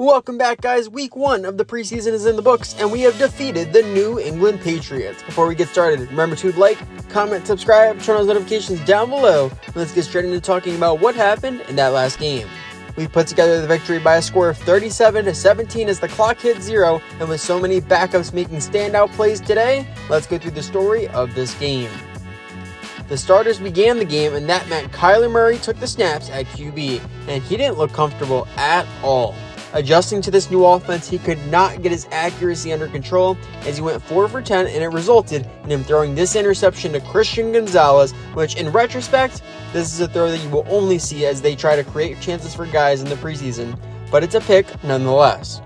Welcome back, guys. Week 1 of the preseason is in the books, and we have defeated the New England Patriots. Before we get started, remember to like, comment, subscribe, turn on those notifications down below. Let's get straight into talking about what happened in that last game. We put together the victory by a score of 37-17 as the clock hit 0, and with so many backups making standout plays today, let's go through the story of this game. The starters began the game, and that meant Kyler Murray took the snaps at QB, and he didn't look comfortable at all. Adjusting to this new offense, he could not get his accuracy under control as he went 4 for 10, and it resulted in him throwing this interception to Christian Gonzalez, which in retrospect, this is a throw that you will only see as they try to create chances for guys in the preseason, but it's a pick nonetheless.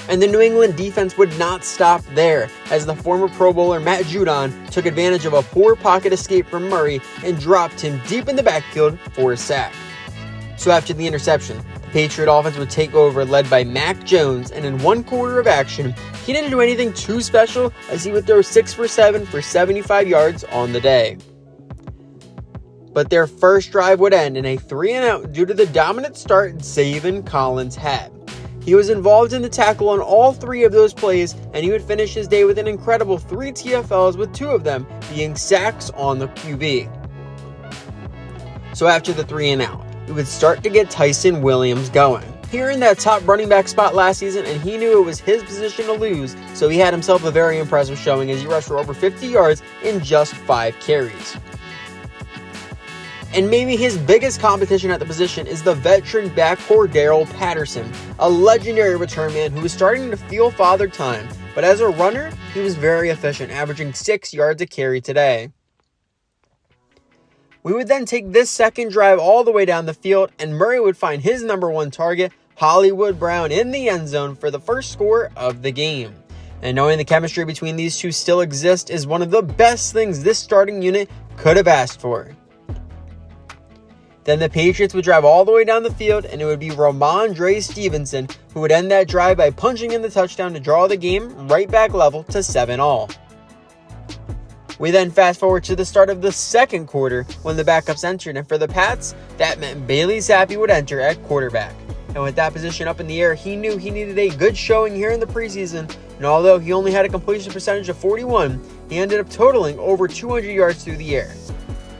And the New England defense would not stop there, as the former Pro Bowler Matt Judon took advantage of a poor pocket escape from Murray and dropped him deep in the backfield for a sack. So after the interception, the Patriot offense would take over, led by Mac Jones, and in one quarter of action, he didn't do anything too special as he would throw 6 for 7 for 75 yards on the day. But their first drive would end in a 3-and-out due to the dominant start Zaven Collins had. He was involved in the tackle on all 3 of those plays, and he would finish his day with an incredible 3 TFLs, with 2 of them being sacks on the QB. So after the 3-and-out, we would start to get Tyson Williams going. He earned that top running back spot last season, and he knew it was his position to lose, so he had himself a very impressive showing as he rushed for over 50 yards in just 5 carries. And maybe his biggest competition at the position is the veteran back Cordell Patterson, a legendary return man who was starting to feel father time, but as a runner, he was very efficient, averaging 6 yards a carry today. We would then take this second drive all the way down the field, and Murray would find his number 1 target, Hollywood Brown, in the end zone for the first score of the game. And knowing the chemistry between these two still exists is one of the best things this starting unit could have asked for. Then the Patriots would drive all the way down the field, and it would be Ramondre Stevenson who would end that drive by punching in the touchdown to draw the game right back level to 7-all. We then fast forward to the start of the second quarter when the backups entered, and for the Pats, that meant Bailey Zappi would enter at quarterback. And with that position up in the air, he knew he needed a good showing here in the preseason, and although he only had a completion percentage of 41, he ended up totaling over 200 yards through the air.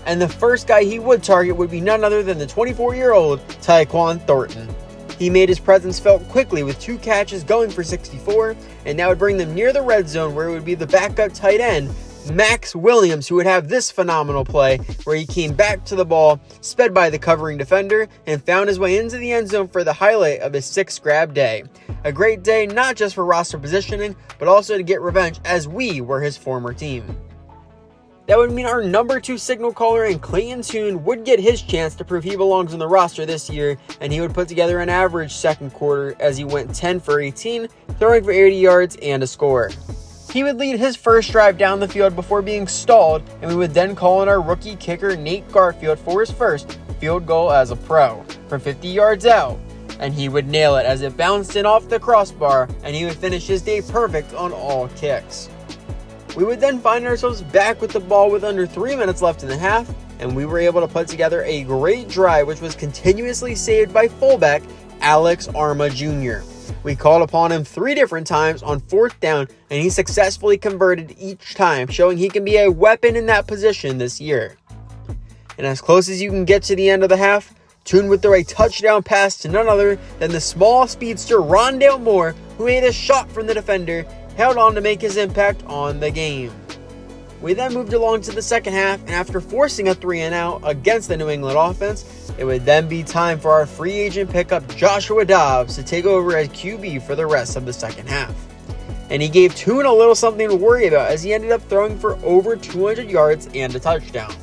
And the first guy he would target would be none other than the 24-year-old Tyquan Thornton. He made his presence felt quickly with 2 catches going for 64, and that would bring them near the red zone where it would be the backup tight end, Max Williams, who would have this phenomenal play where he came back to the ball, sped by the covering defender, and found his way into the end zone for the highlight of his 6th grab day. A great day not just for roster positioning, but also to get revenge as we were his former team. That would mean our number 2 signal caller in Clayton Tune would get his chance to prove he belongs on the roster this year, and he would put together an average second quarter as he went 10 for 18, throwing for 80 yards and a score. He would lead his first drive down the field before being stalled, and we would then call on our rookie kicker Nate Garfield for his first field goal as a pro from 50 yards out, and he would nail it as it bounced in off the crossbar, and he would finish his day perfect on all kicks. We would then find ourselves back with the ball with under 3 minutes left in the half, and we were able to put together a great drive which was continuously saved by fullback Alex Arma Jr. We called upon him 3 different times on 4th down, and he successfully converted each time, showing he can be a weapon in that position this year. And as close as you can get to the end of the half, Tune would throw a touchdown pass to none other than the small speedster Rondale Moore, who made a shot from the defender, held on to make his impact on the game. We then moved along to the second half, and after forcing a 3-and-out against the New England offense, it would then be time for our free agent pickup Joshua Dobbs to take over as QB for the rest of the second half. And he gave Tune a little something to worry about as he ended up throwing for over 200 yards and a touchdown.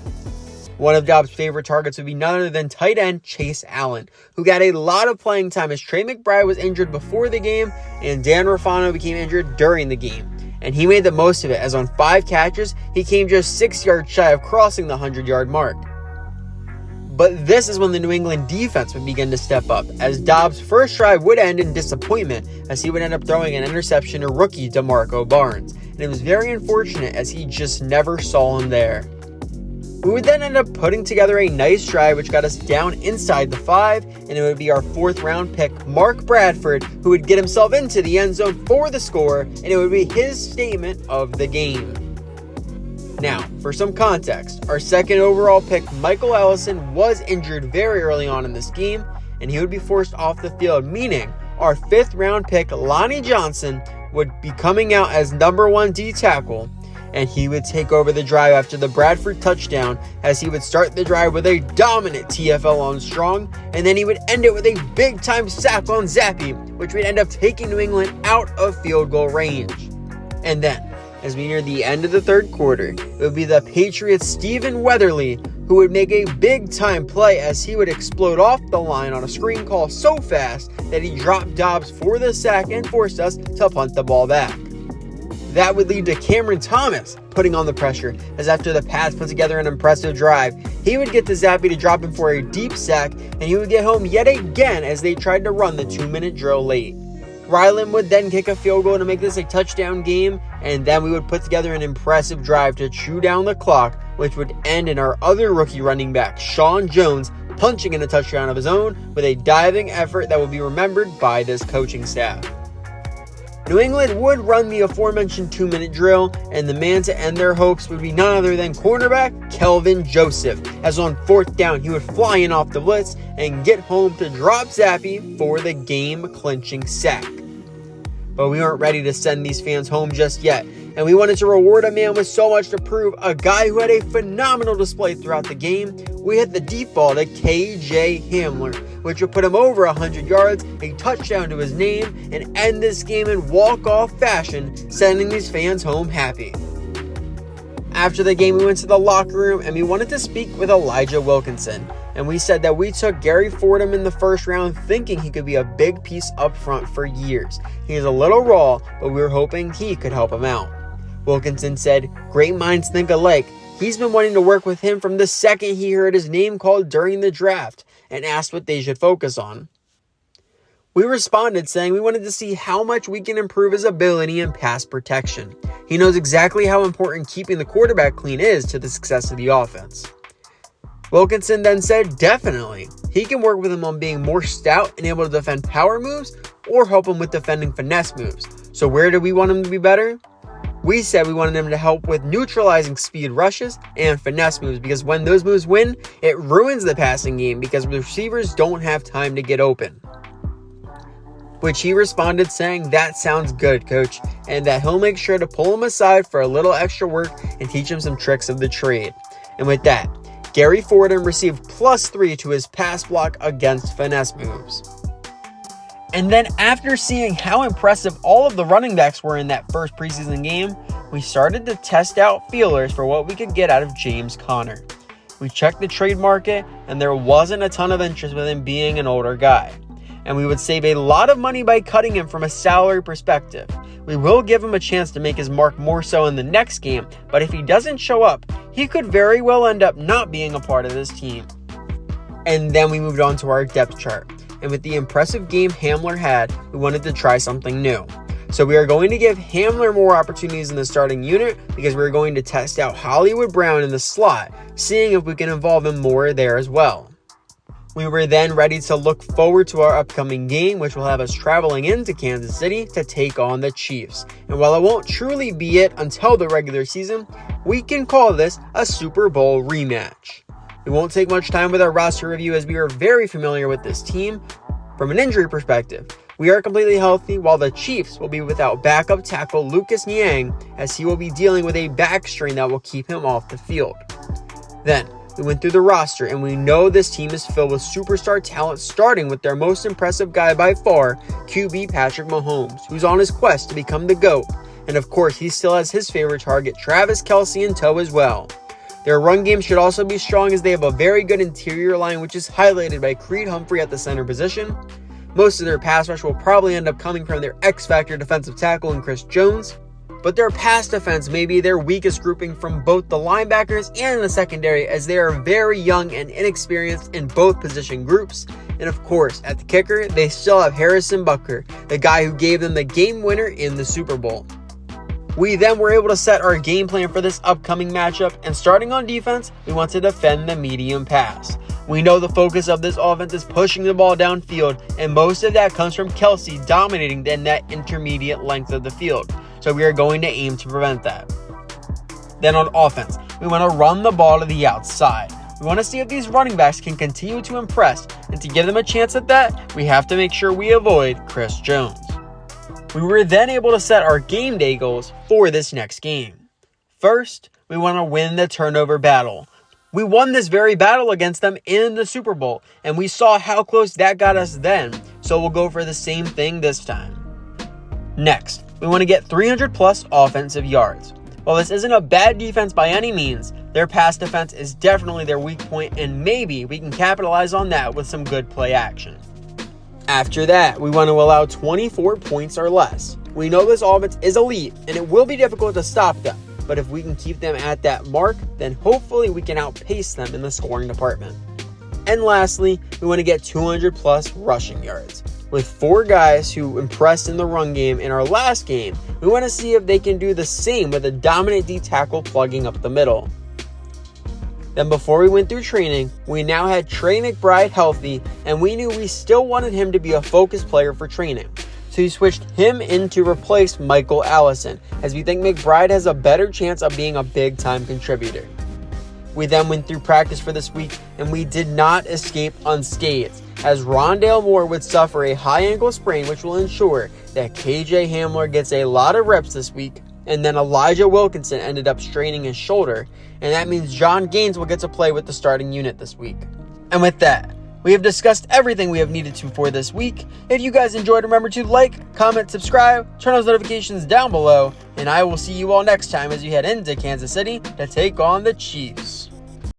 One of Dobbs' favorite targets would be none other than tight end Chase Allen, who got a lot of playing time as Trey McBride was injured before the game and Dan Rafano became injured during the game. And he made the most of it as on 5 catches, he came just 6 yards shy of crossing the 100-yard mark. But this is when the New England defense would begin to step up, as Dobbs' first drive would end in disappointment as he would end up throwing an interception to rookie DeMarco Barnes. And it was very unfortunate as he just never saw him there. We would then end up putting together a nice drive which got us down inside the 5, and it would be our 4th round pick, Mark Bradford, who would get himself into the end zone for the score, and it would be his statement of the game. Now, for some context, our 2nd overall pick, Michael Ellison, was injured very early on in this game, and he would be forced off the field, meaning our 5th round pick, Lonnie Johnson, would be coming out as number 1 D tackle, and he would take over the drive after the Bradford touchdown, as he would start the drive with a dominant TFL on Strong, and then he would end it with a big-time sack on Zappi, which would end up taking New England out of field goal range. And then, as we near the end of the 3rd quarter, it would be the Patriots' Stephen Weatherly who would make a big-time play as he would explode off the line on a screen call so fast that he dropped Dobbs for the sack and forced us to punt the ball back. That would lead to Cameron Thomas putting on the pressure, as after the Pats put together an impressive drive, he would get to Zappi to drop him for a deep sack, and he would get home yet again as they tried to run the 2-minute drill late. Ryland would then kick a field goal to make this a touchdown game, and then we would put together an impressive drive to chew down the clock, which would end in our other rookie running back, Sean Jones, punching in a touchdown of his own with a diving effort that will be remembered by this coaching staff. New England would run the aforementioned 2-minute drill, and the man to end their hopes would be none other than cornerback Kelvin Joseph, as on 4th down he would fly in off the blitz and get home to drop Zappi for the game-clinching sack. But we weren't ready to send these fans home just yet, and we wanted to reward a man with so much to prove, a guy who had a phenomenal display throughout the game. We hit the deep ball to KJ Hamler, which would put him over 100 yards, a touchdown to his name, and end this game in walk-off fashion, sending these fans home happy. After the game, we went to the locker room and we wanted to speak with Elijah Wilkinson, and we said that we took Gary Fordham in the 1st round thinking he could be a big piece up front for years. He is a little raw, but we were hoping he could help him out. Wilkinson said, "Great minds think alike. He's been wanting to work with him from the second he heard his name called during the draft and asked what they should focus on." We responded saying we wanted to see how much we can improve his ability in pass protection. He knows exactly how important keeping the quarterback clean is to the success of the offense. Wilkinson then said definitely. He can work with him on being more stout and able to defend power moves or help him with defending finesse moves. So where do we want him to be better? We said we wanted him to help with neutralizing speed rushes and finesse moves, because when those moves win, it ruins the passing game because the receivers don't have time to get open. Which he responded saying, "That sounds good, coach," and that he'll make sure to pull him aside for a little extra work and teach him some tricks of the trade. And with that, Gary Fordham received +3 to his pass block against finesse moves. And then after seeing how impressive all of the running backs were in that first preseason game, we started to test out feelers for what we could get out of James Conner. We checked the trade market, and there wasn't a ton of interest with him being an older guy. And we would save a lot of money by cutting him from a salary perspective. We will give him a chance to make his mark more so in the next game, but if he doesn't show up, he could very well end up not being a part of this team. And then we moved on to our depth chart. And with the impressive game Hamler had, we wanted to try something new. So we are going to give Hamler more opportunities in the starting unit because we're going to test out Hollywood Brown in the slot, seeing if we can involve him more there as well. We were then ready to look forward to our upcoming game, which will have us traveling into Kansas City to take on the Chiefs. And while it won't truly be it until the regular season, we can call this a Super Bowl rematch. We won't take much time with our roster review as we are very familiar with this team. From an injury perspective, we are completely healthy, while the Chiefs will be without backup tackle Lucas Niang, as he will be dealing with a back strain that will keep him off the field. Then, we went through the roster, and we know this team is filled with superstar talent, starting with their most impressive guy by far, QB Patrick Mahomes, who's on his quest to become the GOAT. And of course, he still has his favorite target, Travis Kelce, in tow as well. Their run game should also be strong, as they have a very good interior line, which is highlighted by Creed Humphrey at the center position. Most of their pass rush will probably end up coming from their X-Factor defensive tackle in Chris Jones, but their pass defense may be their weakest grouping from both the linebackers and the secondary, as they are very young and inexperienced in both position groups. And of course, at the kicker, they still have Harrison Butker, the guy who gave them the game winner in the Super Bowl. We then were able to set our game plan for this upcoming matchup, and starting on defense, we want to defend the medium pass. We know the focus of this offense is pushing the ball downfield, and most of that comes from Kelsey dominating in that intermediate length of the field. So we are going to aim to prevent that. Then on offense, we want to run the ball to the outside. We want to see if these running backs can continue to impress, and to give them a chance at that, we have to make sure we avoid Chris Jones. We were then able to set our game day goals for this next game. First, we want to win the turnover battle. We won this very battle against them in the Super Bowl, and we saw how close that got us then, so we'll go for the same thing this time. Next, we want to get 300 plus offensive yards. While this isn't a bad defense by any means, their pass defense is definitely their weak point, and maybe we can capitalize on that with some good play action. After that, we want to allow 24 points or less. We know this offense is elite, and it will be difficult to stop them, but if we can keep them at that mark, then hopefully we can outpace them in the scoring department. And lastly, we want to get 200 plus rushing yards. With 4 guys who impressed in the run game in our last game, we want to see if they can do the same with a dominant D tackle plugging up the middle. Then before we went through training, we now had Trey McBride healthy, and we knew we still wanted him to be a focus player for training. So we switched him in to replace Michael Allison, as we think McBride has a better chance of being a big-time contributor. We then went through practice for this week, and we did not escape unscathed, as Rondale Moore would suffer a high ankle sprain, which will ensure that KJ Hamler gets a lot of reps this week, and then Elijah Wilkinson ended up straining his shoulder, and that means John Gaines will get to play with the starting unit this week. And with that, we have discussed everything we have needed to for this week. If you guys enjoyed, remember to like, comment, subscribe, turn those notifications down below, and I will see you all next time as you head into Kansas City to take on the Chiefs.